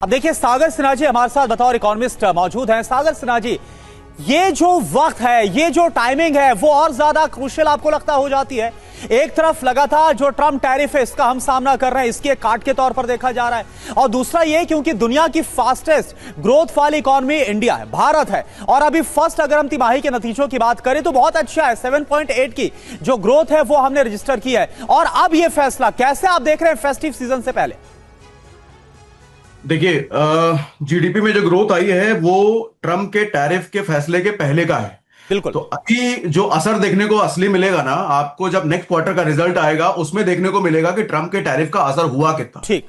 अब देखिए, सागर सिन्हा जी हमारे साथ बतौर इकोनॉमिस्ट मौजूद हैं। सागर सिन्हा जी, ये जो वक्त है, ये जो टाइमिंग है, वो और ज्यादा क्रूशियल आपको लगता हो जाती है? एक तरफ लगातार जो ट्रम्प टैरिफ है, इसका हम सामना कर रहे हैं, इसके काट के तौर पर देखा जा रहा है, और दूसरा ये क्योंकि दुनिया की फास्टेस्ट ग्रोथ वाली इकोनॉमी इंडिया है, भारत है, और अभी फर्स्ट अगर हम तिमाही के नतीजों की बात करें तो बहुत अच्छा है। 7.8 की जो ग्रोथ है वो हमने रजिस्टर की है। और अब ये फैसला कैसे आप देख रहे हैं फेस्टिव सीजन से पहले? देखिए, जीडीपी में जो ग्रोथ आई है वो ट्रम्प के टैरिफ के फैसले के पहले का है। बिल्कुल। तो अभी जो असर देखने को असली मिलेगा ना, आपको जब नेक्स्ट क्वार्टर का रिजल्ट आएगा उसमें देखने को मिलेगा कि ट्रम्प के टैरिफ का असर हुआ कितना। ठीक।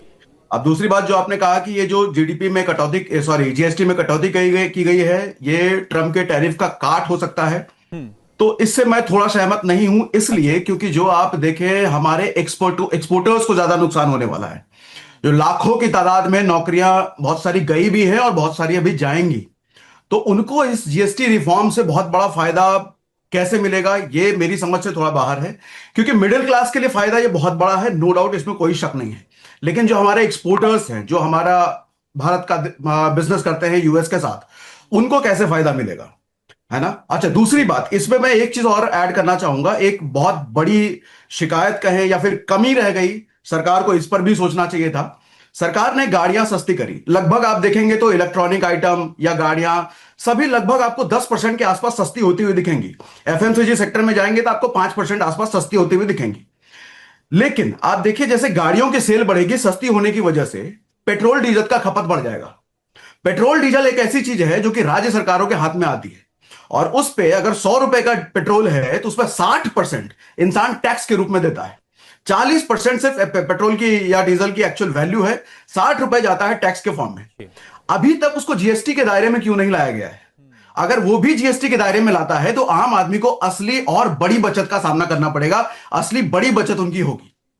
अब दूसरी बात जो आपने कहा कि ये जो जीडीपी में कटौती, सॉरी जीएसटी में कटौती की गई है, ये ट्रम्प के टैरिफ का काट हो सकता है। तो इससे मैं थोड़ा सहमत नहीं हूं, इसलिए क्योंकि जो आप देखें, हमारे एक्सपोर्टर्स को ज्यादा नुकसान होने वाला है। जो लाखों की तादाद में नौकरियां बहुत सारी गई भी है और बहुत सारी अभी जाएंगी, तो उनको इस जीएसटी रिफॉर्म से बहुत बड़ा फायदा कैसे मिलेगा, ये मेरी समझ से थोड़ा बाहर है। क्योंकि मिडिल क्लास के लिए फायदा ये बहुत बड़ा है, नो डाउट, इसमें कोई शक नहीं है। लेकिन जो हमारे एक्सपोर्टर्स हैं, जो हमारा भारत का बिजनेस करते हैं यूएस के साथ, उनको कैसे फायदा मिलेगा, है ना। अच्छा, दूसरी बात, इसमें मैं एक चीज और ऐड करना चाहूंगा। एक बहुत बड़ी शिकायत कहें या फिर कमी रह गई, सरकार को इस पर भी सोचना चाहिए था। सरकार ने गाड़ियां सस्ती करी, लगभग आप देखेंगे तो इलेक्ट्रॉनिक आइटम या गाड़ियां सभी लगभग आपको 10% के आसपास सस्ती होती हुई दिखेंगी। एफएमसीजी सेक्टर में जाएंगे तो आपको 5% आसपास सस्ती होती हुई दिखेंगी। लेकिन आप देखिए, जैसे गाड़ियों की सेल बढ़ेगी, सस्ती होने की वजह से पेट्रोल डीजल का खपत बढ़ जाएगा। पेट्रोल डीजल एक ऐसी चीज है जो कि राज्य सरकारों के हाथ में आती है, और उस पे अगर 100 रुपए का पेट्रोल है तो उस पर 60% इंसान टैक्स के रूप में देता है। 40% सिर्फ पेट्रोल की या डीजल की एक्चुअल वैल्यू है, 60 रुपए जाता है टैक्स के फॉर्म में। अभी तक उसको जीएसटी के दायरे में क्यों नहीं लाया गया है? अगर वो भी जीएसटी के दायरे में लाता है तो आम आदमी को असली और बड़ी बचत का सामना करना पड़ेगा, असली बड़ी बचत उनकी होगी।